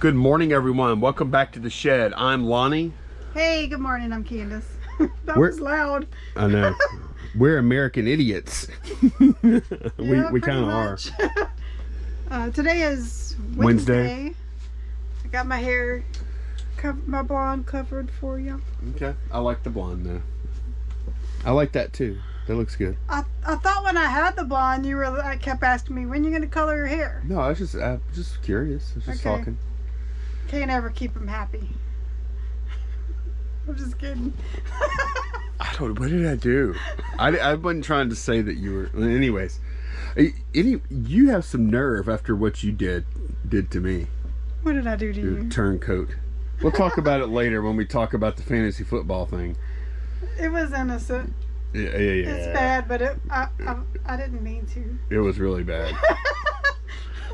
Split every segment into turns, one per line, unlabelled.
Good morning, everyone. Welcome back to the shed. I'm Lonnie.
Hey, good morning. I'm Candace. That
We're-
was loud.
I know. We're American idiots. we kind of are.
Today is
Wednesday.
I got my hair, my blonde covered for you.
Okay. I like the blonde though. I like that too. That looks good.
I thought when I had the blonde, I kept asking me, when you going to color your hair?
No, I was just curious. I was just
Okay.
talking.
Can't ever keep them happy. I'm just kidding.
What did I do? I wasn't trying to say that you were. Anyways, you have some nerve after what you did to me.
What did I do to
Your
you?
turncoat. We'll talk about it later when we talk about the fantasy football thing.
It was innocent.
Yeah.
It's bad, but I didn't mean to.
It was really bad.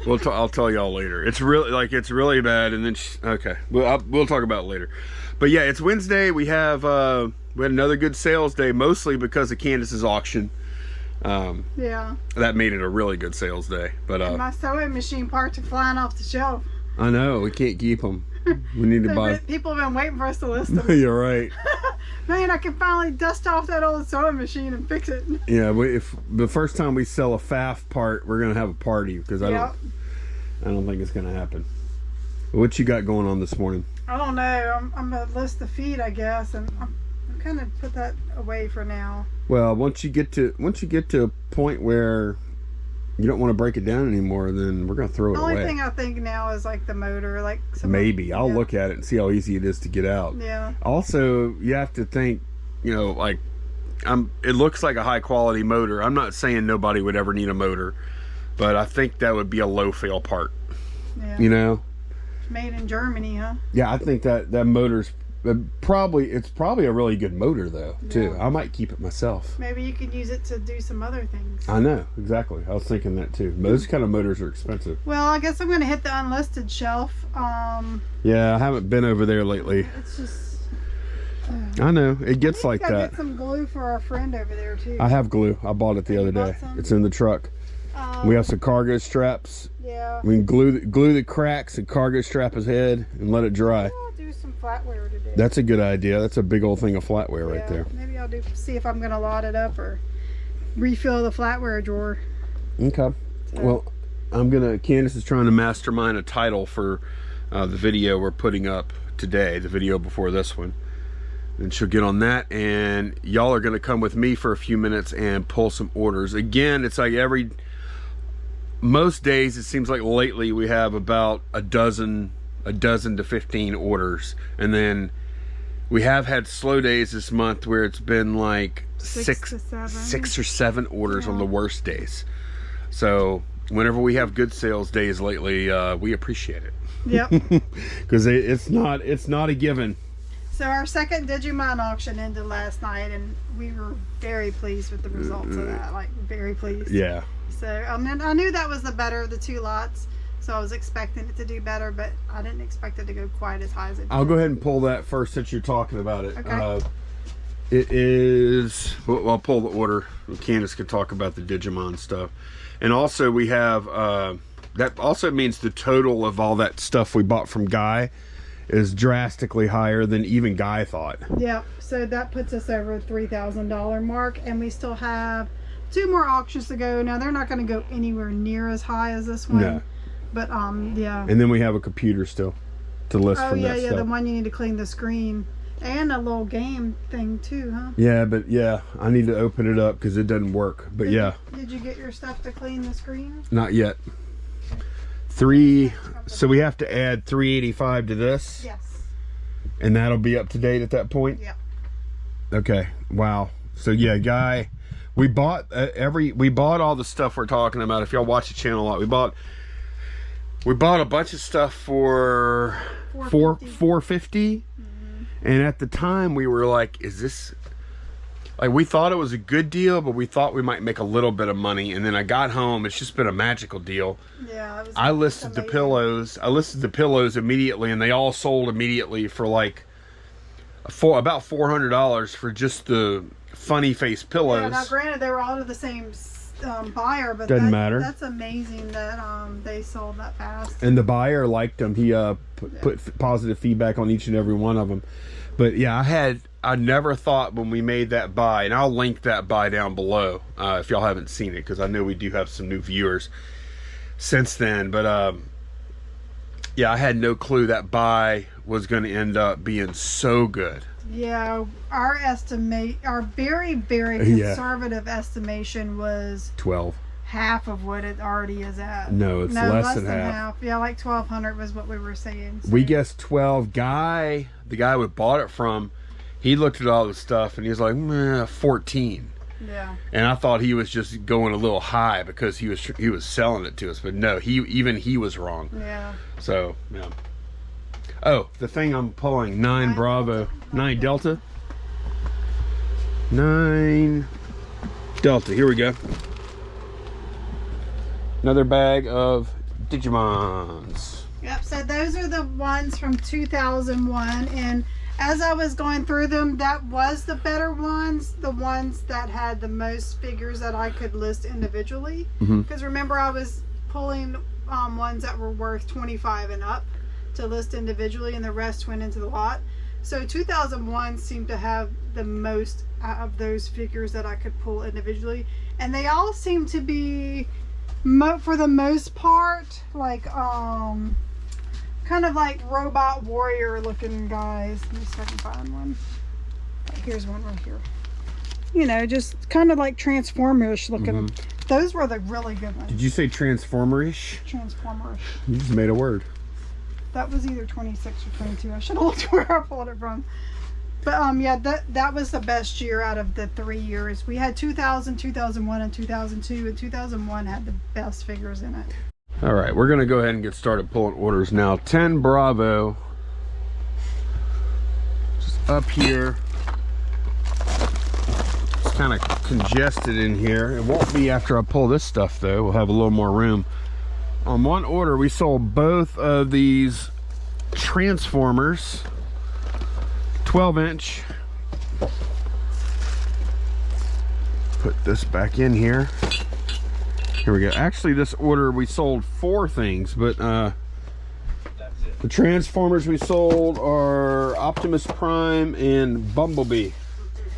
I'll tell y'all later. It's really bad, and then okay. We'll talk about it later. But yeah, it's Wednesday. We had another good sales day, mostly because of Candace's auction.
Yeah.
That made it a really good sales day. But
And my sewing machine parts are flying off the shelf.
I know we can't keep them. We need to buy.
People have been waiting for us to list them.
You're right.
Man, I can finally dust off that old sewing machine and fix it.
Yeah, if the first time we sell a FAF part, we're gonna have a party because I don't think it's gonna happen. What you got going on this morning?
I don't know. I'm gonna list the feed, I guess, and I'm kind of put that away for now.
Well, once you get to a point where you don't want to break it down anymore, then we're gonna throw it
The
away.
only thing I think now is like the motor, like
Maybe I'll
yeah.
look at it and see how easy it is to get out.
Yeah.
Also, you have to think, like it looks like a high quality motor. I'm not saying nobody would ever need a motor, but I think that would be a low fail part.
Yeah. Made in Germany, huh?
Yeah, I think that motor's probably a really good motor though too.
Yeah.
I might keep it myself.
Maybe you could use it to do some other things.
I know, exactly. I was thinking that too. Those kind of motors are expensive.
Well, I guess I'm gonna hit the unlisted shelf.
Yeah, I haven't been over there lately.
It's just.
I know it gets like
Gotta
that.
Get some glue for our friend over there too.
I have glue. I bought it the
Oh,
other
you bought
day.
some?
It's in the truck. We have some cargo straps.
Yeah.
We can glue the cracks and cargo strap his head and let it dry.
I'll do some flatware today.
That's a good idea. That's a big old thing of flatware right there.
Maybe I'll see if I'm gonna lot it up or refill the flatware drawer.
Okay. Well, Candace is trying to mastermind a title for the video we're putting up today, the video before this one. And she'll get on that, and y'all are gonna come with me for a few minutes and pull some orders. Again, it's like most days, it seems like lately we have about a dozen to 15 orders, and then we have had slow days this month where it's been like six or seven orders on the worst days. So whenever we have good sales days lately, we appreciate it.
Yep.
Because it's not a given.
So our second Digimon auction ended last night, and we were very pleased with the results of that. Like, very pleased.
Yeah.
So I knew that was the better of the two lots, so I was expecting it to do better, but I didn't expect it to go quite as high as it did.
I'll go ahead and pull that first since you're talking about it.
Okay.
It is, well, I'll pull the order. Candace can talk about the Digimon stuff. And also we have, that also means the total of all that stuff we bought from Guy is drastically higher than even Guy thought.
Yeah, so that puts us over $3,000 mark, and we still have 2 more auctions to go. Now they're not going to go anywhere near as high as this one.
No.
But yeah.
And then we have a computer still to list from that stuff.
The one you need to clean the screen, and a little game thing too, huh?
Yeah, but yeah, I need to open it up because it doesn't work. But yeah.
Did you get your stuff to clean the screen?
Not yet. So we have to add $385 to this.
Yes.
And that'll be up to date at that point.
Yeah.
Okay. Wow. So yeah, Guy, we bought all the stuff we're talking about. If y'all watch the channel a lot, we bought a bunch of stuff for $450. And at the time we were like, is this, like, we thought it was a good deal, but we thought we might make a little bit of money. And then I got home, it's just been a magical deal.
Yeah, it was
I listed the pillows immediately, and they all sold immediately for like about $400 for just the funny face pillows.
Yeah, now granted they were all of the buyer, but
Doesn't matter.
That's amazing that they sold that fast.
And the buyer liked them. He put positive feedback on each and every one of them. But yeah, I never thought when we made that buy, and I'll link that buy down below if y'all haven't seen it, because I know we do have some new viewers since then. But yeah, I had no clue that buy was going to end up being so good.
Yeah, our very, very conservative estimation was
12.
Half of what it already is at.
No, it's less than half.
Yeah, like 1,200 was what we were saying. So.
We guessed 12. The guy we bought it from, he looked at all the stuff and he was like, 14.
Yeah.
And I thought he was just going a little high because he was selling it to us, but no, he was wrong.
Yeah.
So yeah. Oh, the thing I'm pulling, 9 Bravo, 9 Delta. 9 Delta. Here we go. Another bag of Digimons.
Yep, so those are the ones from 2001, and as I was going through them, that was the better ones, the ones that had the most figures that I could list individually. Because remember, I was pulling ones that were worth 25 and up to list individually, and the rest went into the lot. So 2001 seemed to have the most out of those figures that I could pull individually, and they all seem to be for the most part like kind of like robot warrior looking guys. Let me see if I can find one. Here's one right here. You know, just kind of like Transformers looking. Those were the really good ones.
Did you say Transformerish?
Transformerish.
You just made a word.
That was either 26 or 22. I should have looked where I pulled it from. But yeah, that was the best year out of the 3 years. We had 2000, 2001, and 2002, and 2001 had the best figures in it.
All right, we're gonna go ahead and get started pulling orders now. 10 Bravo, just up here. It's kind of congested in here. It won't be after I pull this stuff though. We'll have a little more room. On one order, we sold both of these Transformers, 12-inch. Put this back in here. Here we go. Actually, this order we sold 4 things, but the Transformers we sold are Optimus Prime and Bumblebee,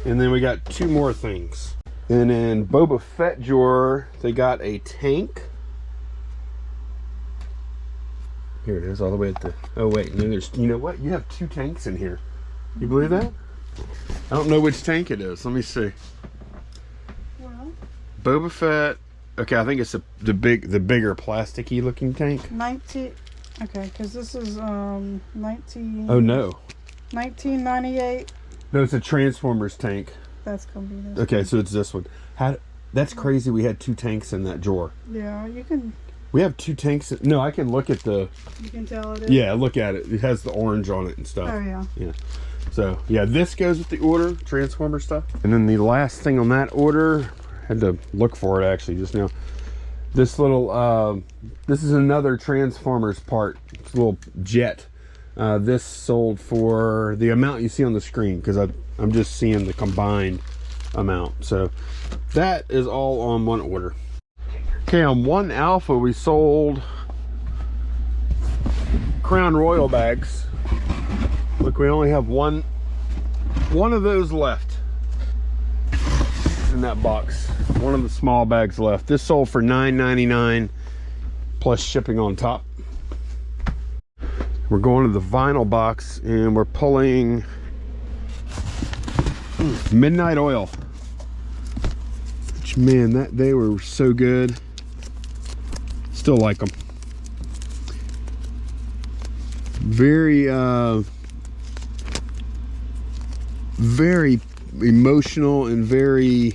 and then we got 2 more things. And in Boba Fett drawer, they got a tank. Here it is, all the way at the. Oh wait, and then there's. You know what? You have 2 tanks in here. You believe that? I don't know which tank it is. Let me see.
Well,
Boba Fett. Okay, I think it's the bigger plasticky looking tank.
19. Okay, because this is 19.
Oh no.
1998.
No, it's a Transformers tank.
That's gonna be this.
Okay, so it's this one. That's crazy. We had 2 tanks in that drawer.
Yeah, you can.
We have 2 tanks. No, I can look at the.
You can tell it is.
Yeah, look at it. It has the orange on it and stuff.
Oh yeah.
Yeah. So yeah, this goes with the order, Transformer stuff. And then the last thing on that order, had to look for it actually just now. This little, this is another Transformers part. It's a little jet. This sold for the amount you see on the screen because I'm just seeing the combined amount. So that is all on one order. Okay, on 1 Alpha we sold Crown Royal bags. Look, we only have one of those left in that box. One of the small bags left. This sold for $9.99 plus shipping on top. We're going to the vinyl box and we're pulling Midnight Oil. Which, man, they were so good. Still like them. Very very emotional and very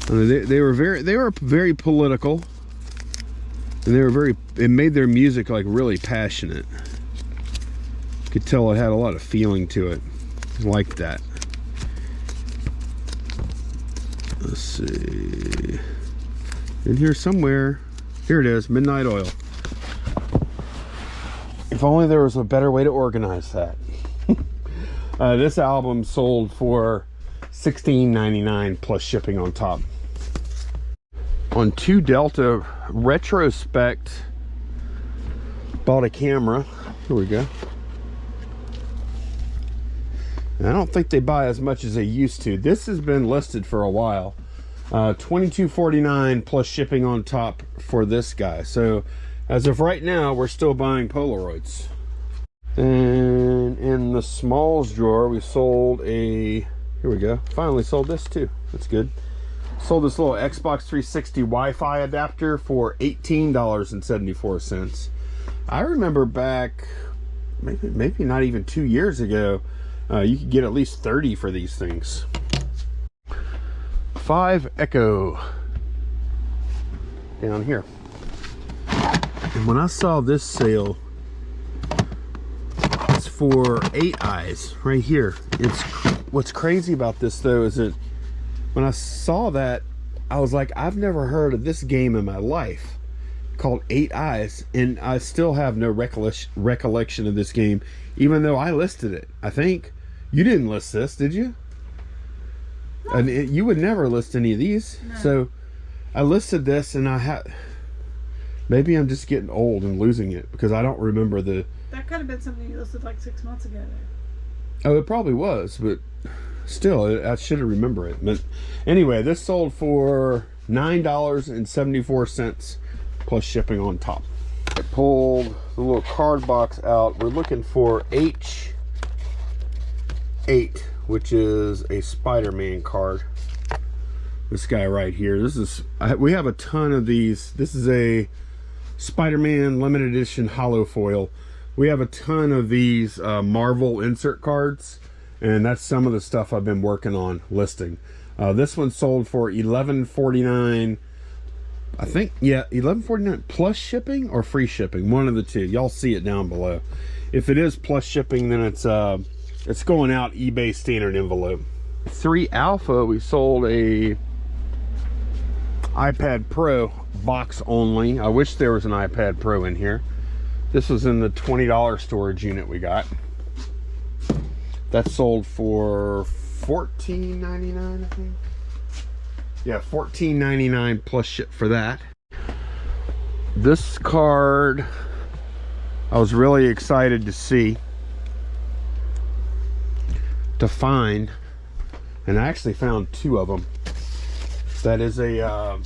they were very political, and it made their music like really passionate. You could tell it had a lot of feeling to it. I liked that. Let's see, in here somewhere. Here it is, Midnight Oil. If only there was a better way to organize that. This album sold for $16.99 plus shipping on top. on 2 Delta retrospect. Bought a camera. Here we go. And I don't think they buy as much as they used to. This has been listed for a while. $22.49 plus shipping on top for this guy. So as of right now, we're still buying Polaroids. And in the smalls drawer, we sold a, here we go, finally sold this too. That's good. Sold this little Xbox 360 Wi-Fi adapter for $18.74. I remember back, maybe not even 2 years ago, you could get at least 30 for these things. 5 Echo down here. And when I saw this sale, it's for 8 Eyes right here. It's what's crazy about this though is that when I saw that, I was like, I've never heard of this game in my life called 8 Eyes, and I still have no recollection of this game, even though I listed it. I think you didn't list this, did you? No. And you would never list any of these. No. So I listed this, and I had, maybe I'm just getting old and losing it because I don't remember the.
That could have been something you listed like 6 months ago.
Oh, it probably was, but still, I should have remembered it. But anyway, this sold for $9.74 plus shipping on top. I pulled the little card box out. We're looking for H8, which is a Spider-Man card. This guy right here. This is, we have a ton of these. This is a Spider-Man limited edition holo foil. We have a ton of these Marvel insert cards, and that's some of the stuff I've been working on listing. This one sold for $11.49. I think, yeah, $11.49 plus shipping or free shipping, one of the two. Y'all see it down below. If it is plus shipping, then it's going out eBay standard envelope. 3 Alpha, we sold a iPad Pro box only. I wish there was an iPad Pro in here. This was in the $20 storage unit we got. That sold for $14.99, I think. Yeah, $14.99 plus ship for that. This card I was really excited to see, to find, and I actually found 2 of them. That is a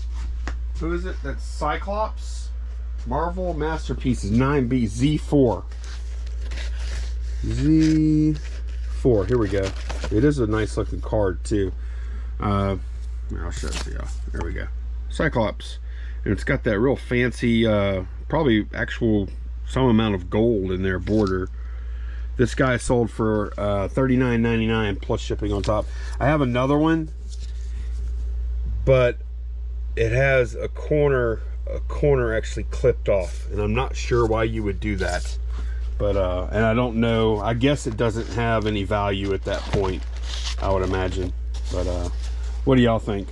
who is it? That's Cyclops Marvel Masterpieces 9B Z4. Z4, here we go. It is a nice looking card too. I'll show it to y'all. There we go. Cyclops. And it's got that real fancy, probably actual some amount of gold in their border. This guy sold for $39.99 plus shipping on top. I have another one, but it has a corner actually clipped off, and I'm not sure why you would do that. But and I don't know, I guess it doesn't have any value at that point, I would imagine. But what do y'all think?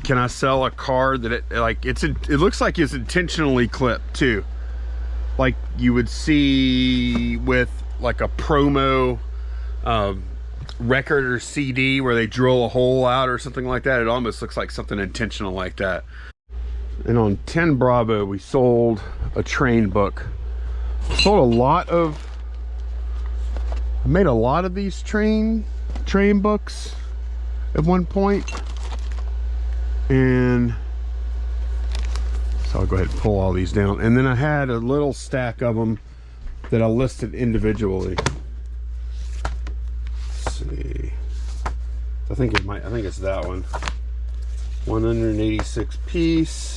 Can I sell a card that it looks like it's intentionally clipped too, like you would see with like a promo record or CD where they drill a hole out or something like that? It almost looks like something intentional like that. And on 10 Bravo, we sold a train book. Sold a lot of, I made a lot of these train books at one point, and so I'll go ahead and pull all these down. And then I had a little stack of them that I listed individually. Let's see, I think it's that one. 186 piece.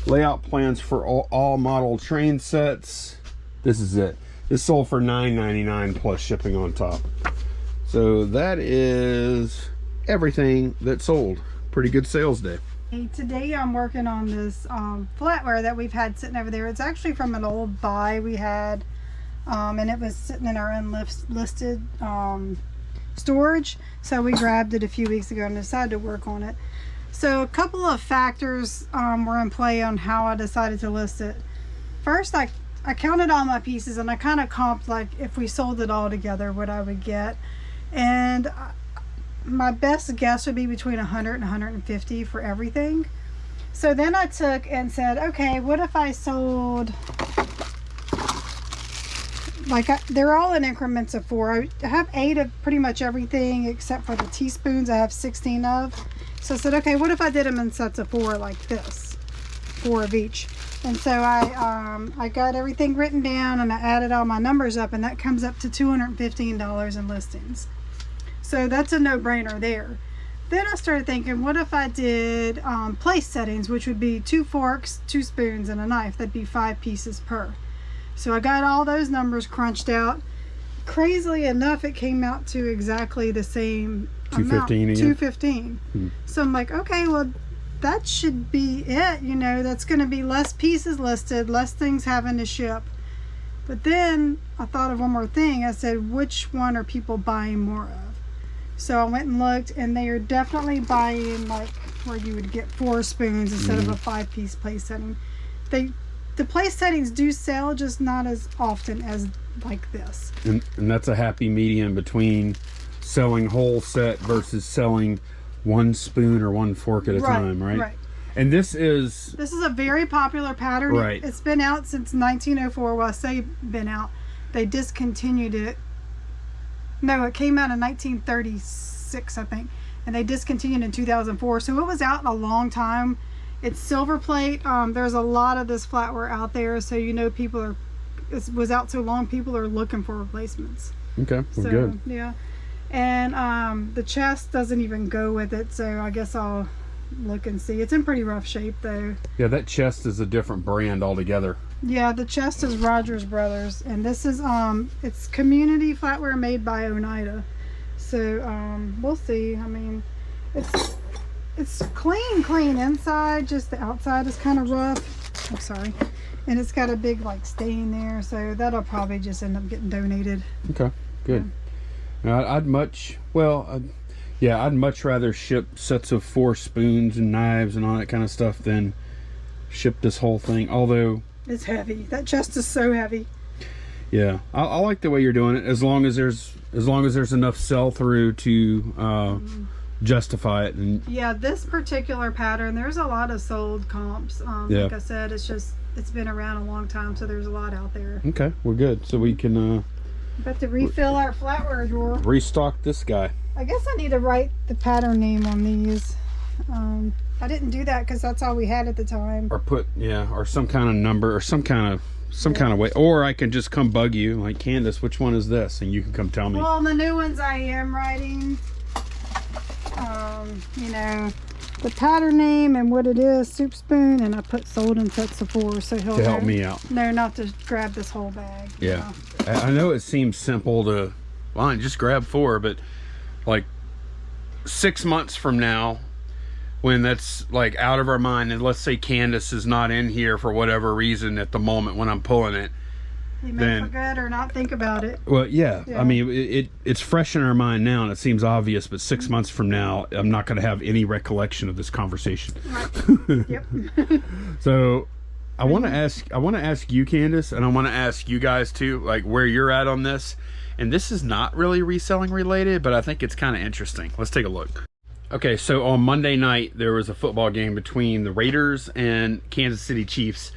Layout plans for all model train sets. This is it. This sold for $9.99 plus shipping on top. So that is everything that sold. Pretty good sales day.
Today I'm working on this flatware that we've had sitting over there. It's actually from an old buy we had, and it was sitting in our unlisted storage. So we grabbed it a few weeks ago and decided to work on it. So a couple of factors were in play on how I decided to list it. First, I counted all my pieces, and I kind of comped like if we sold it all together what I would get. And my best guess would be between 100 and 150 for everything. So then I took and said, okay, what if I sold, like, they're all in increments of 4. I have 8 of pretty much everything except for the teaspoons I have 16 of. So I said, okay, what if I did them in sets of 4 like this, 4 of each. And so I got everything written down and I added all my numbers up, and that comes up to $215 in listings. So that's a no-brainer there. Then I started thinking, what if I did place settings, which would be 2 forks, 2 spoons, and a knife. That'd be 5 pieces per. So I got all those numbers crunched out. Crazily enough, it came out to exactly the same amount, 215. So I'm like, okay, well, that should be it. You know, that's going to be less pieces listed, less things having to ship. But then I thought of one more thing. I said, which one are people buying more of? So I went and looked, and they are definitely buying like where you would get 4 spoons instead of a 5-piece place setting. The place settings do sell, just not as often as like this.
And that's a happy medium between selling whole set versus selling 1 spoon or 1 fork at a time, right? Right. And this is
a very popular pattern.
Right.
It's been out since 1904. Well, I say been out. They discontinued it. No, it came out in 1936, I think, and they discontinued in 2004. So it was out a long time. It's silver plate. There's a lot of this flatware out there, so you know it was out so long, people are looking for replacements.
Okay, well,
so,
good.
Yeah, and the chest doesn't even go with it, so I guess I'll look and see. It's in pretty rough shape though.
Yeah, that chest is a different brand altogether. Yeah,
the chest is Rogers Brothers, and this is it's community flatware made by Oneida. So we'll see. I mean, it's clean inside, just the outside is kind of rough. I'm sorry. And it's got a big like stain there, so that'll probably just end up getting donated.
Okay, good. Yeah. I'd much rather ship sets of 4 spoons and knives and all that kind of stuff than ship this whole thing. Although
it's heavy. That chest is so heavy.
Yeah, I like the way you're doing it. As long as there's enough sell through to justify it. And
yeah, this particular pattern, there's a lot of sold comps. Like I said, it's been around a long time, so there's a lot out there.
Okay, we're good. So we can
about to refill our flatware drawer.
Restock this guy.
I guess I need to write the pattern name on these. I didn't do that because that's all we had at the time.
Or or some kind of number or some kind of way. Or I can just come bug you like, Candace, which one is this? And you can come tell me.
Well, the new ones I am writing. You know, the pattern name and what it is, soup spoon, and I put sold in sets of 4, so he'll
help me out.
No, not to grab this whole bag.
Yeah, you know? I know it seems simple to, well, just grab 4, but like 6 months from now, when that's like out of our mind, and let's say Candace is not in here for whatever reason at the moment when I'm pulling it,
you may forget or not think about it.
Well, yeah. I mean, it's fresh in our mind now, and it seems obvious. But 6 months from now, I'm not going to have any recollection of this conversation.
Right. Yep.
So, I want to ask you, Candace, and I want to ask you guys too, like where you're at on this. And this is not really reselling related, but I think it's kind of interesting. Let's take a look. Okay, so on Monday night there was a football game between the Raiders and Kansas City Chiefs.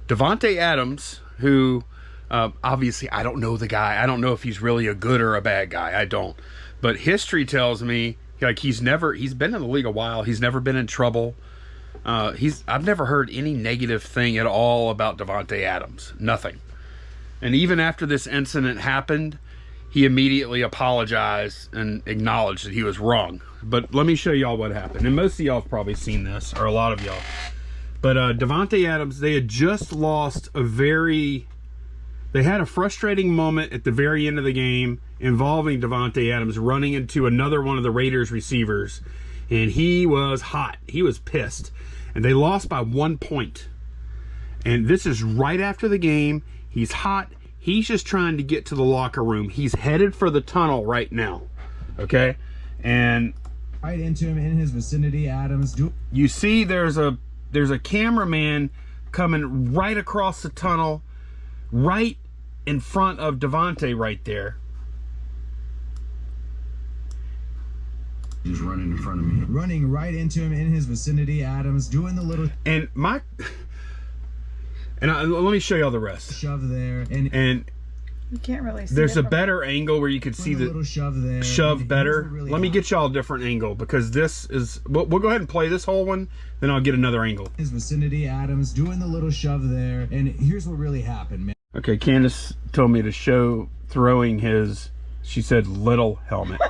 Davante Adams, who obviously I don't know the guy. I don't know if he's really a good or a bad guy. I don't. But history tells me like he's been in the league a while. He's never been in trouble. I've never heard any negative thing at all about Davante Adams. Nothing. And even after this incident happened, he immediately apologized and acknowledged that he was wrong. But let me show y'all what happened. And most of y'all have probably seen this, or a lot of y'all. But Davante Adams, they had just lost they had a frustrating moment at the very end of the game involving Davante Adams running into another one of the Raiders receivers. And he was hot. He was pissed. And they lost by 1 point. And this is right after the game. He's hot. He's just trying to get to the locker room. He's headed for the tunnel right now. Okay? And
right into him in his vicinity, Adams.
You see there's a cameraman coming right across the tunnel, right in front of Davante right there.
Just running in front of me.
Running right into him in his vicinity, Adams doing the little
And let me show y'all the rest.
shove there, and
You can't really see
There's
it
a
from-
better angle where you could see
doing a
the
little shove there.
shove
And
better.
here's what really
Let me
happened.
get y'all a different angle, because this is, we'll go ahead and play this whole one, then I'll get another angle.
His vicinity, Adams doing the little shove there, and here's what really happened, man.
Okay, Candace told me to show throwing his, she said, little helmet.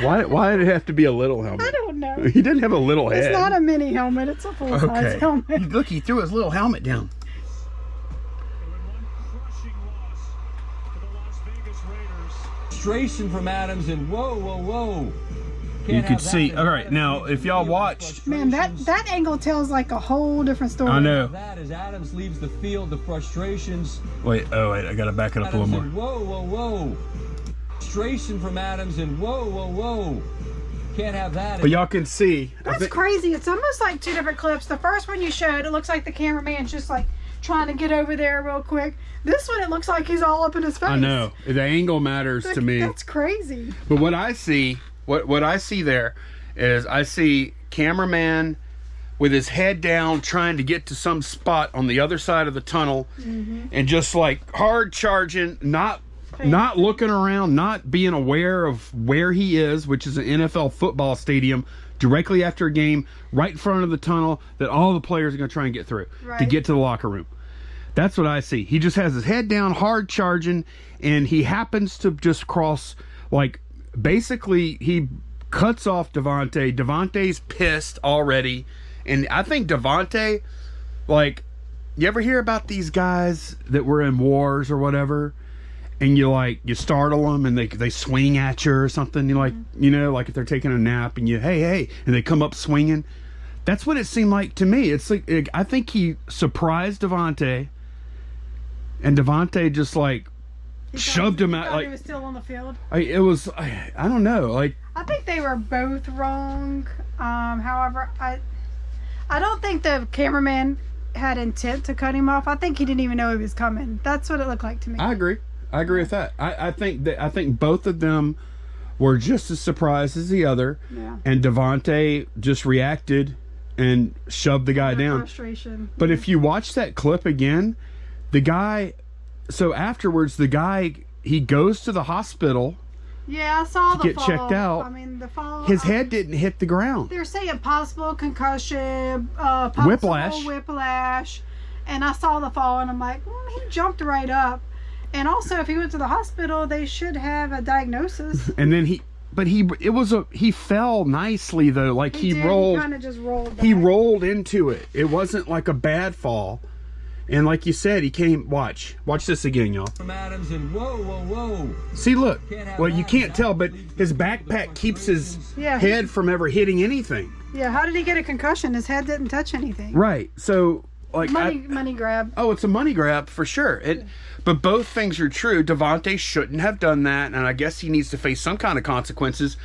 Why did it have to be a little helmet?
I don't know.
He didn't have a little head.
It's not a mini helmet. It's a full-size
Okay.
helmet.
Look, he threw his little helmet down.
Frustration from Adams, and whoa.
You
Can't
could
have that.
see. All right, now if y'all watched,
Man, that angle tells like a whole different story.
I know.
That as Adams leaves the field, the frustrations.
Wait, I gotta back it up a
Adams
little more.
and whoa. Frustration from Adams, and whoa. Can't have that.
But y'all can see. I
That's
think-
crazy. It's almost like two different clips. The first one you showed, it looks like the cameraman's just like trying to get over there real quick. This one, it looks like he's all up in his face.
I know the angle matters to me.
That's crazy.
But what I see, what I see there is I see cameraman with his head down trying to get to some spot on the other side of the tunnel, and just like hard charging, not looking around, not being aware of where he is, which is an NFL football stadium directly after a game, right in front of the tunnel that all the players are going to try and get through to
Right.
get to the locker room. That's what I see. He just has his head down, hard charging, and he happens to just cross, like, basically he cuts off Devontae. Devontae's pissed already, and I think Devontae, like, you ever hear about these guys that were in wars or whatever, and you startle them and they swing at you or something, you like, you know, like if they're taking a nap and you, hey, and they come up swinging. That's what it seemed like to me. It's like, I think he surprised Devontae, and Devontae just like shoved him
He
out.
thought he
Like,
was still on the field.
I don't know, like,
I think they were both wrong. However, I don't think the cameraman had intent to cut him off. I think he didn't even know he was coming. That's what it looked like to me.
I agree with that. I think both of them were just as surprised as the other,
Yeah.
and Devontae just reacted and shoved the guy down.
Frustration.
But if you watch that clip again, the guy, so afterwards, the guy, he goes to the hospital.
Yeah, I saw the
get
fall.
checked out.
I mean, the fall.
His head didn't hit the ground.
They're saying possible concussion, possible whiplash, and I saw the fall, and I'm like, he jumped right up. And also, if he went to the hospital, they should have a diagnosis.
And then he fell nicely though. Like he
did,
rolled.
He kind of just rolled.
He
back.
rolled into it. It wasn't like a bad fall. And like you said, he came. Watch this again, y'all.
From Adams, and whoa.
See, look.
Can't have
Well, you
that.
can't tell, but his backpack keeps his
Yeah.
head from ever hitting anything.
Yeah. How did he get a concussion? His head didn't touch anything.
Right. So, like,
Money grab.
oh, it's a money grab for sure. But both things are true. Devontae shouldn't have done that, and I guess he needs to face some kind of consequences.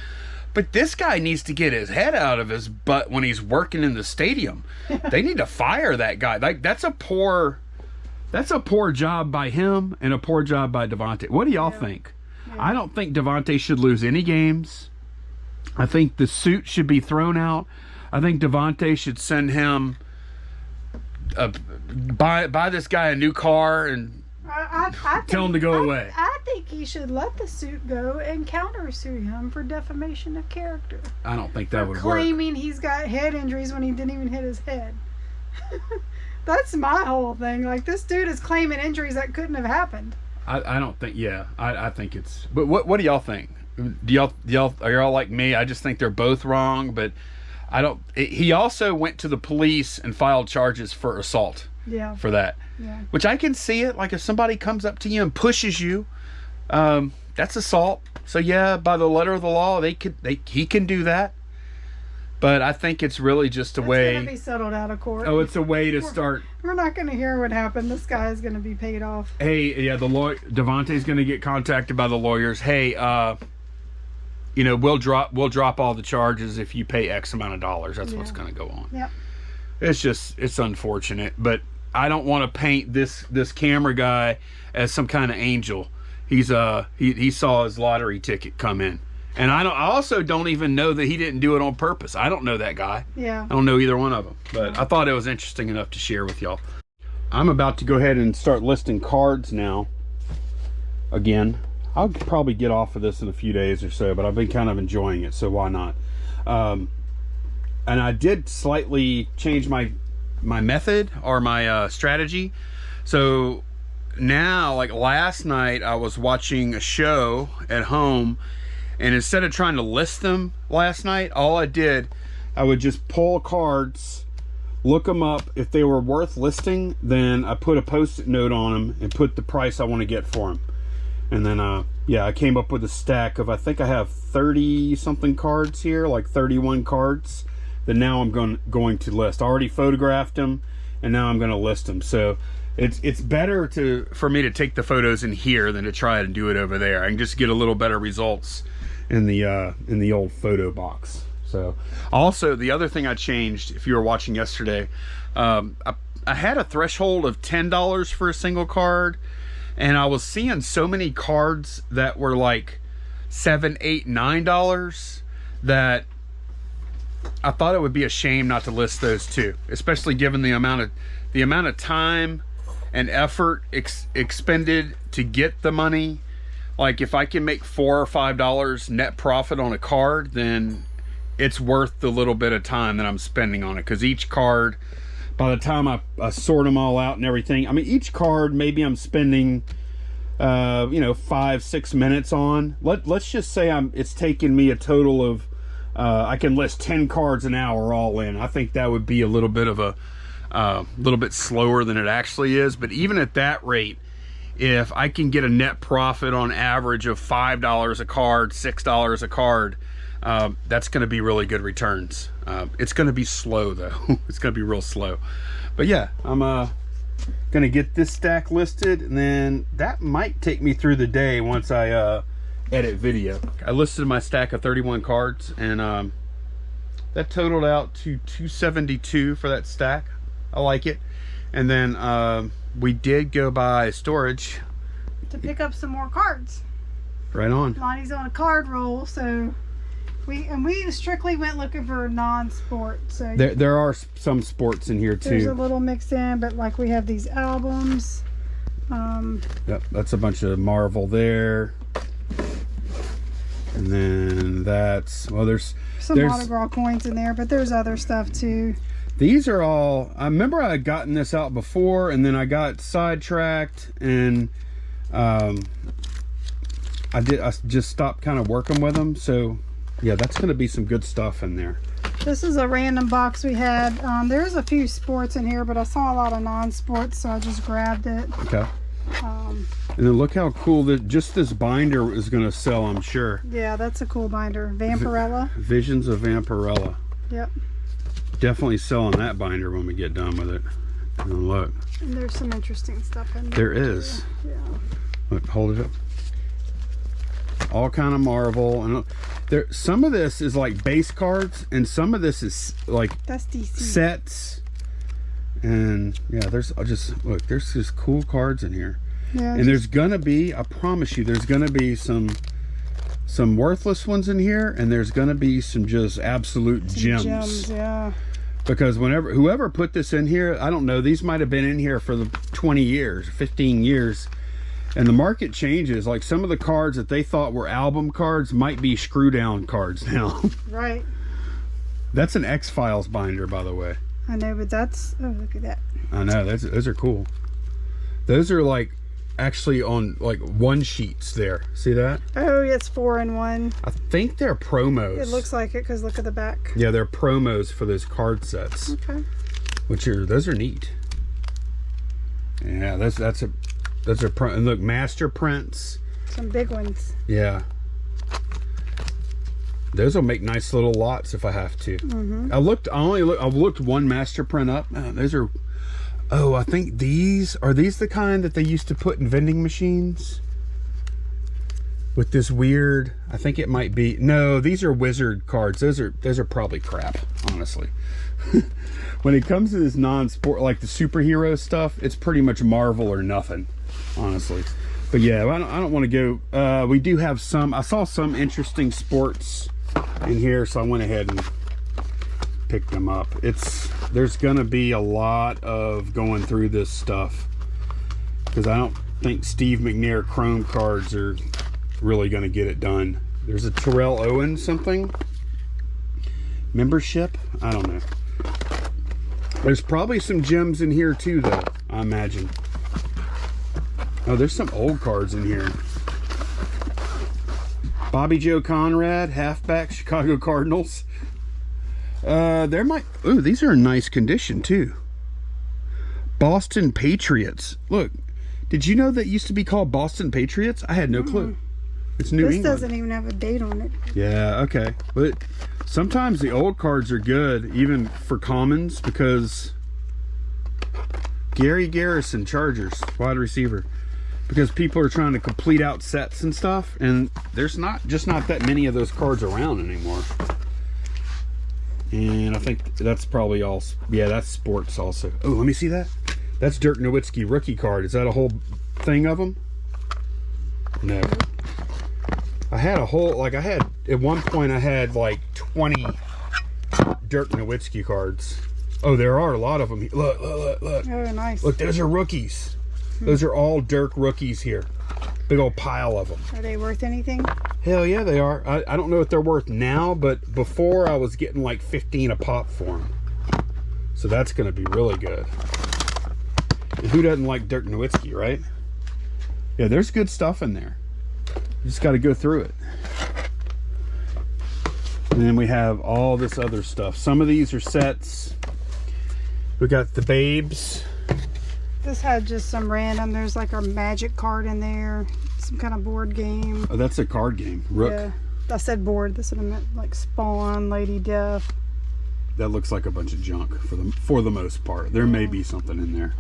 But this guy needs to get his head out of his butt when he's working in the stadium. They need to fire that guy. Like, that's a poor job by him and a poor job by Devontae. What do y'all think? I don't think Devontae should lose any games. I think the suit should be thrown out. I think Devontae should send him buy this guy a new car and
I think,
tell him to go away.
I think he should let the suit go and countersue him for defamation of character.
I don't think that would work.
Claiming he's got head injuries when he didn't even hit his head. That's my whole thing. Like, this dude is claiming injuries that couldn't have happened.
I don't think. Yeah, I think it's. But what do y'all think? Do y'all are y'all like me? I just think they're both wrong. But I don't. He also went to the police and filed charges for assault.
Yeah.
For that.
Yeah.
Which I can see it. Like if somebody comes up to you and pushes you, that's assault. So yeah, by the letter of the law, he can do that. But I think it's really just a
It's
way.
gonna be settled out of court.
Oh, it's a way to start.
We're not gonna hear what happened. This guy is gonna be paid off.
Hey, yeah, the lawyer Devontae's going to get contacted by the lawyers. Hey, we'll drop all the charges if you pay X amount of dollars. That's what's going to go on.
Yep.
It's unfortunate, but I don't want to paint this camera guy as some kind of angel. He saw his lottery ticket come in, And I also don't even know that he didn't do it on purpose. I don't know that guy.
Yeah.
I don't know either one of them, but I thought it was interesting enough to share with y'all. I'm about to go ahead and start listing cards now. Again, I'll probably get off of this in a few days or so, but I've been kind of enjoying it, so why not? And I did slightly change my method or my strategy. So now, like last night, I was watching a show at home, and instead of trying to list them last night, all I did, I would just pull cards, look them up. If they were worth listing, then I put a post-it note on them and put the price I want to get for them. And then, yeah, I came up with a stack of, I think I have 30 something cards here, like 31 cards that now I'm going to list. I already photographed them, and now I'm going to list them. So it's better for me to take the photos in here than to try and do it over there. I can just get a little better results in the old photo box. So also, the other thing I changed, if you were watching yesterday, I had a threshold of $10 for a single card, and I was seeing so many cards that were like $7, $8, $9 that I thought it would be a shame not to list those too, especially given the amount of time and effort expended to get the money. Like, if I can make $4 or $5 net profit on a card, then it's worth the little bit of time that I'm spending on it. Because each card, by the time I sort them all out and everything, I mean, each card maybe I'm spending, you know, 5-6 minutes on. Let's just say it's taking me a total of, I can list 10 cards an hour all in. I think that would be a little bit of a little bit slower than it actually is. But even at that rate, if I can get a net profit on average of $5 a card, $6 a card, that's going to be really good returns. It's going to be slow though. It's going to be real slow. But yeah, I'm going to get this stack listed, and then that might take me through the day once I edit video. I listed my stack of 31 cards, and that totaled out to $272 for that stack. I like it. And then we did go by storage
to pick up some more cards.
Right on.
Lonnie's on a card roll, so we strictly went looking for non-sport. So
there are some sports in here too.
There's a little mixed in, but like we have these albums.
Yep, that's a bunch of Marvel there. And then that's, well, there's
autograph coins in there, but there's other stuff too.
These are all, I remember I had gotten this out before, and then I got sidetracked, and I just stopped kind of working with them. So yeah, that's going to be some good stuff in there.
This is a random box we had. There's a few sports in here, but I saw a lot of non-sports, so I just grabbed it.
Okay. And then look how cool that just this binder is going to sell, I'm sure.
Yeah, that's a cool binder. Vampirella.
Visions of Vampirella.
Yep.
Definitely selling that binder when we get done with it. And look.
And there's some interesting stuff in there.
There is.
Yeah.
Look, hold it up. All kind of Marvel, and there. Some of this is like base cards, and some of this is like
that's DC
sets. And yeah, there's look. There's just cool cards in here.
Yeah.
And there's gonna be, I promise you, there's gonna be some worthless ones in here, and there's gonna be some just absolute gems.
Yeah.
Because whoever put this in here, I don't know, these might have been in here for the 20 years, 15 years. And the market changes. Like, some of the cards that they thought were album cards might be screw down cards now.
Right.
That's an X-Files binder, by the way.
I know, but that's, oh, look at that.
I know, those are cool. Those are like actually on like one sheets there. See that?
Oh, it's 4-in-1.
I think they're promos.
It looks like it because look at the back.
Yeah, they're promos for those card sets.
Okay.
Those are neat. Yeah, those are and look, master prints.
Some big ones.
Yeah. Those will make nice little lots if I have to.
Mm-hmm.
I've looked one master print up. Those are, oh, I think are these the kind that they used to put in vending machines? With this weird, I think it might be, no, these are wizard cards. Those are probably crap, honestly. When it comes to this non-sport, like the superhero stuff, it's pretty much Marvel or nothing, honestly. But yeah, I don't want to go. We do have some. I saw some interesting sports in here, so I went ahead and picked them up. There's gonna be a lot of going through this stuff because I don't think Steve McNair Chrome cards are really gonna get it done. There's a Terrell Owens something membership. I don't know. There's probably some gems in here too, though, I imagine. Oh, there's some old cards in here. Bobby Joe Conrad, halfback, Chicago Cardinals. There might... Ooh, these are in nice condition, too. Boston Patriots. Look, did you know that used to be called Boston Patriots? I had no clue. It's New
This
England.
doesn't even have a date on it.
Yeah, okay. But sometimes the old cards are good, even for commons, because... Gary Garrison, Chargers, wide receiver. Because people are trying to complete out sets and stuff, and there's not that many of those cards around anymore. And I think that's probably all. Yeah, that's sports also. Oh, let me see that. That's Dirk Nowitzki rookie card. Is that a whole thing of them? No. I had a whole, like, at one point I had like 20 Dirk Nowitzki cards. Oh, there are a lot of them. Look, look, look.
Oh, nice.
Look, those are rookies. Those are all Dirk rookies here. Big old pile of them.
Are they worth anything?
Hell yeah, they are. I don't know what they're worth now, but before I was getting like 15 a pop for them. So that's going to be really good. And who doesn't like Dirk Nowitzki, right? Yeah, there's good stuff in there. You just got to go through it. And then we have all this other stuff. Some of these are sets. We got the Babes.
This had just some random. There's like a magic card in there. Some kind of board game.
Oh, that's a card game. Rook.
Yeah. I said board. This would have meant like Spawn, Lady Death.
That looks like a bunch of junk for the most part. There may be something in there.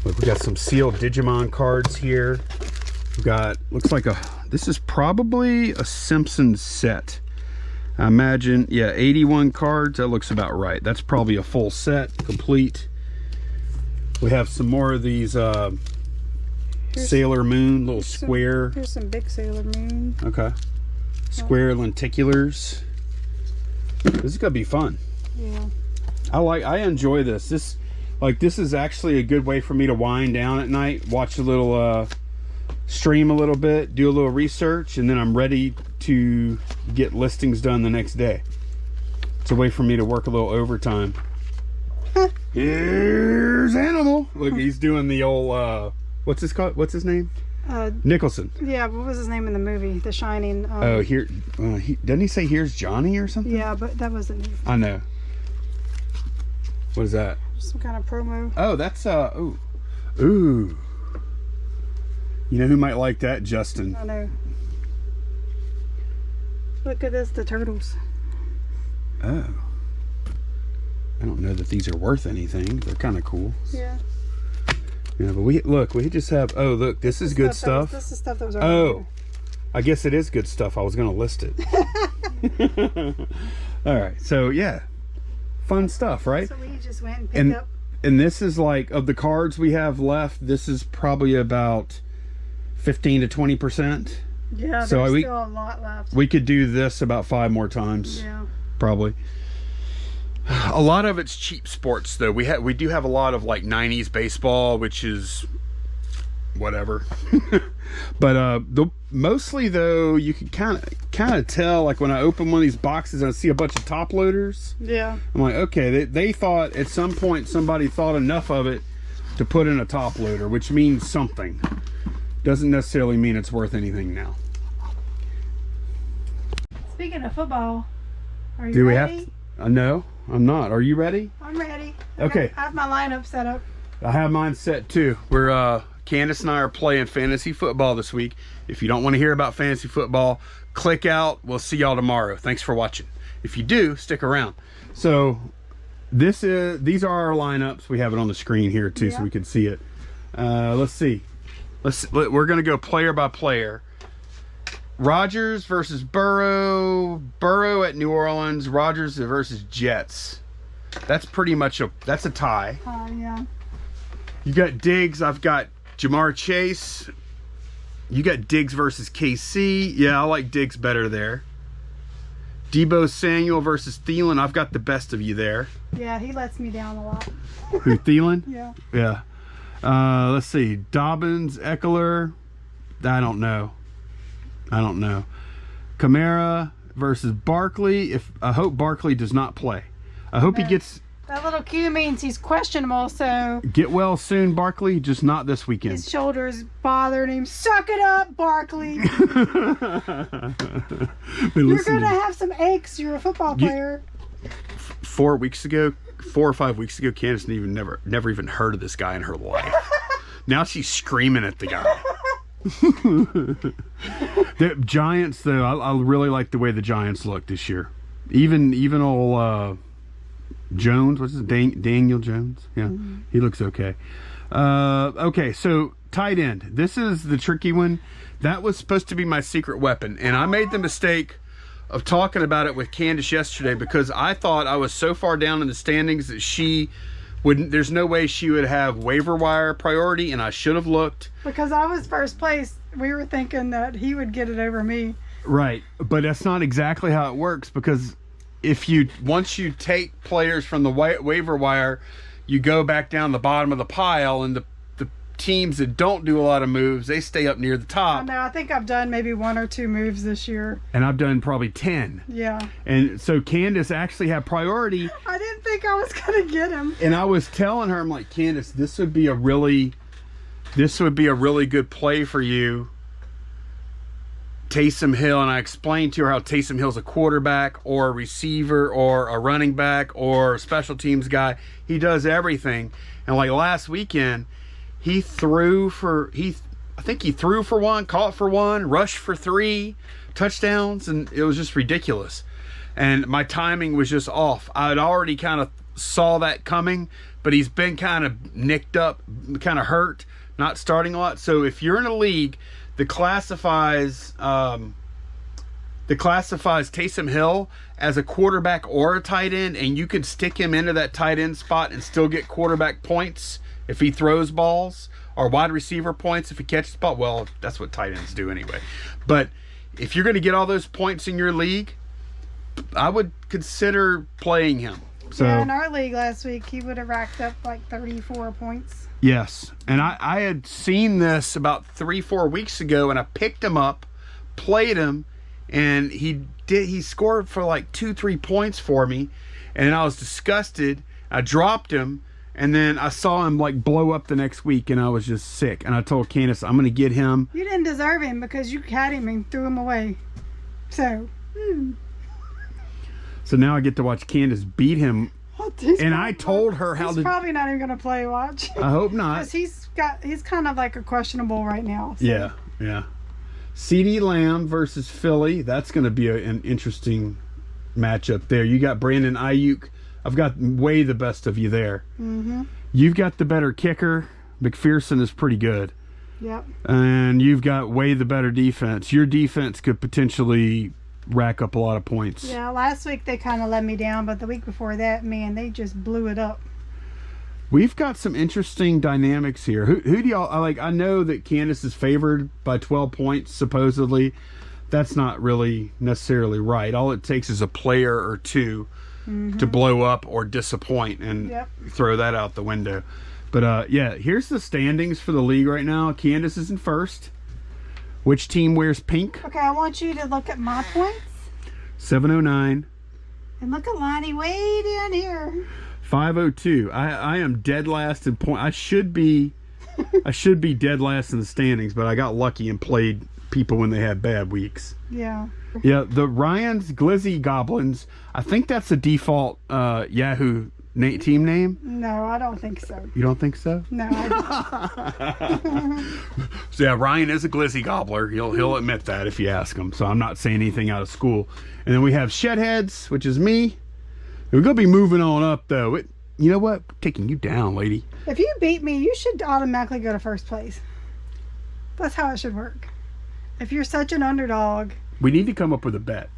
Look, we got some sealed Digimon cards here. We've got, looks like this is probably a Simpsons set. I imagine, yeah, 81 cards. That looks about right. That's probably a full set, complete. We have some more of these Sailor Moon, little square.
Here's some big Sailor Moon.
Okay. Square lenticulars. This is gonna be fun.
Yeah.
I enjoy this. This is actually a good way for me to wind down at night, watch a little stream a little bit, do a little research, and then I'm ready to get listings done the next day. It's a way for me to work a little overtime. Here's Animal. Look, he's doing the old what's his name? Nicholson.
Yeah, what was his name in the movie? The Shining.
Oh, here doesn't he say here's Johnny or something?
Yeah, but that wasn't his.
I know. What is that?
Some kind of promo.
Oh, that's ooh. You know who might like that? Justin.
I know. Look at this, the turtles.
Oh. I don't know that these are worth anything. They're kind of cool.
Yeah.
Yeah, but we just have, oh, look, this is good stuff.
This is stuff that was
Oh, I guess it is good stuff. I was going to list it. All right. So, yeah. Fun stuff, right?
So we just went and picked up.
And this is like, of the cards we have left, this is probably about 15 to 20%.
Yeah, there's
so
still a lot left.
We could do this about 5 more times.
Yeah. Probably.
A lot of it's cheap sports, though. We do have a lot of like 90s baseball, which is whatever. But mostly though, you can kind of tell, like when I open one of these boxes and I see a bunch of top loaders.
Yeah.
I'm like, okay, they thought at some point somebody thought enough of it to put in a top loader, which means something. Doesn't necessarily mean it's worth anything now.
Speaking of football, are you
Do we
ready?
have to? No, I'm not. Are you ready?
I'm ready.
Okay.
I have my lineup set up.
I have mine set too. We're Candace and I are playing fantasy football this week. If you don't want to hear about fantasy football, click out. We'll see y'all tomorrow. Thanks for watching. If you do, stick around. So these are our lineups. We have it on the screen here too, so we can see it. Let's see. We're gonna go player by player. Rodgers versus Burrow. Burrow at New Orleans. Rodgers versus Jets. That's pretty much that's a tie.
Yeah.
You got Diggs. I've got Jamar Chase. You got Diggs versus KC. Yeah, I like Diggs better there. Debo Samuel versus Thielen. I've got the best of you there.
Yeah, he lets me down a lot.
Who, Thielen?
Yeah.
Yeah. Let's see. Dobbins, Eckler. I don't know. Kamara versus Barkley. I hope Barkley does not play. I hope he gets
That little Q means he's questionable, so
get well soon, Barkley. Just not this weekend.
his shoulder's bothering him. Suck it up, Barkley. You're gonna have some aches. You're a football player.
4 or 5 weeks ago, Candace never even heard of this guy in her life. Now she's screaming at the guy. The Giants, though, I really like the way the Giants look this year. Even old Jones, what's his Daniel Jones? Yeah, he looks okay. Okay, so tight end. This is the tricky one. That was supposed to be my secret weapon, and I made the mistake of talking about it with Candace yesterday because I thought I was so far down in the standings that she wouldn't. There's no way she would have waiver wire priority, and I should have looked.
Because I was first place, we were thinking that he would get it over me.
Right, but that's not exactly how it works because once you take players from the waiver wire, you go back down the bottom of the pile, and the teams that don't do a lot of moves, they stay up near the top.
I know. I think I've done maybe 1 or 2 moves this year.
And I've done probably 10.
Yeah.
And so Candace actually had priority.
I didn't think I was gonna get him.
And I was telling her, I'm like, Candace, this would be a really good play for you. Taysom Hill, and I explained to her how Taysom Hill's a quarterback or a receiver or a running back or a special teams guy. He does everything. And like last weekend, I think he threw for 1, caught for 1, rushed for 3 touchdowns, and it was just ridiculous. And my timing was just off. I had already kind of saw that coming, but he's been kind of nicked up, kind of hurt, not starting a lot. So if you're in a league that classifies Taysom Hill as a quarterback or a tight end, and you could stick him into that tight end spot and still get quarterback points if he throws balls, or wide receiver points if he catches the ball. Well, that's what tight ends do anyway. But if you're going to get all those points in your league, I would consider playing him. So
yeah, in our league last week, he would have racked up like 34 points.
Yes, and I had seen this about 3-4 weeks ago, and I picked him up, played him, and he scored for like 2-3 points for me, and I was disgusted. I dropped him, and then I saw him like blow up the next week, and I was just sick. And I told Candace, I'm going to get him.
You didn't deserve him because you had him and threw him away. So
now I get to watch Candace beat him. And I told her how
he's probably not even going to play. Watch.
I hope not.
Because he's kind of like a questionable right now. So.
Yeah. CeeDee Lamb versus Philly. That's going to be an interesting matchup there. You got Brandon Ayuk. I've got way the best of you there. Mm-hmm. You've got the better kicker. McPherson is pretty good.
Yep.
And you've got way the better defense. Your defense could potentially rack up a lot of points.
Yeah, last week they kind of let me down, but the week before that, man, they just blew it up.
We've got some interesting dynamics here. Who do y'all like? I know that Candace is favored by 12 points, supposedly. That's not really necessarily right. All it takes is a player or two to blow up or disappoint and throw that out the window. But yeah, here's the standings for the league right now. Candace is in first. Which team wears pink?
Okay, I want you to look at my points.
709.
And look at Lonnie way down here.
502. I am dead last in point. I should be dead last in the standings, but I got lucky and played people when they had bad weeks.
Yeah.
Yeah, the Ryan's Glizzy Goblins. I think that's a default Yahoo team name.
No, I don't think so.
You don't think so?
No. I don't.
So yeah, Ryan is a Glizzy Gobbler. He'll admit that if you ask him. So I'm not saying anything out of school. And then we have Shedheads, which is me. We're gonna be moving on up though. You know what? Taking you down, lady.
If you beat me, you should automatically go to first place. That's how it should work. If you're such an underdog.
We need to come up with a bet.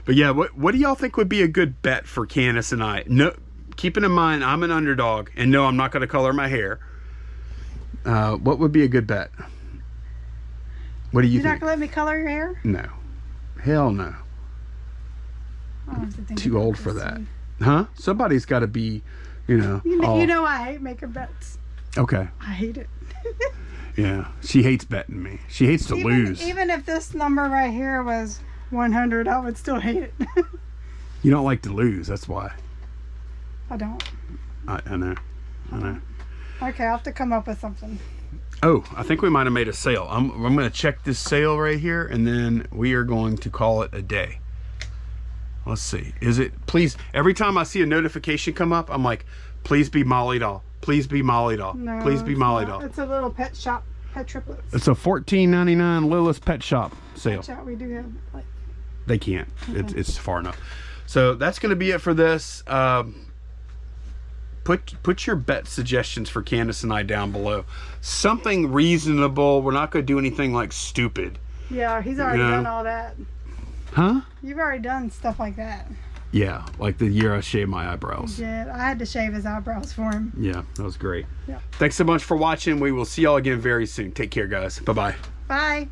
But yeah, what do y'all think would be a good bet for Candace and I? No, keeping in mind I'm an underdog, and no, I'm not going to color my hair. What would be a good bet? What do you
You're not
think?
gonna let me color your hair?
No. Hell no.
I'll have to think
Too
about
old
this
for that.
one.
Huh? Somebody's got to be, you know. all-
You know I hate making bets.
Okay.
I hate it.
Yeah. She hates betting me. She hates to lose.
Even if this number right here was 100, I would still hate it.
You don't like to lose. That's why.
I don't.
I know. I know.
Okay, I'll have to come up with something.
Oh, I think we might have made a sale. I'm going to check this sale right here, and then we are going to call it a day. Let's see. Is it, please, every time I see a notification come up, I'm like, please be Molly Doll. Please be Molly Doll.
No,
Please be
it's
Molly
not.
Doll.
It's a little pet shop, pet triplets.
It's a $14.99 Lilith's Pet Shop sale.
Pet shop, we do have like.
They can't. It's far enough. So that's going to be it for this. Put your bet suggestions for Candace and I down below. Something reasonable. We're not going to do anything like stupid.
Yeah, he's already
know?
done all that.
Huh?
You've already done stuff like that.
Yeah, like the year I shaved my eyebrows.
Yeah, I had to shave his eyebrows for him.
Yeah, that was great.
Yeah.
Thanks so much for watching. We will see y'all again very soon. Take care, guys. Bye-bye.
Bye.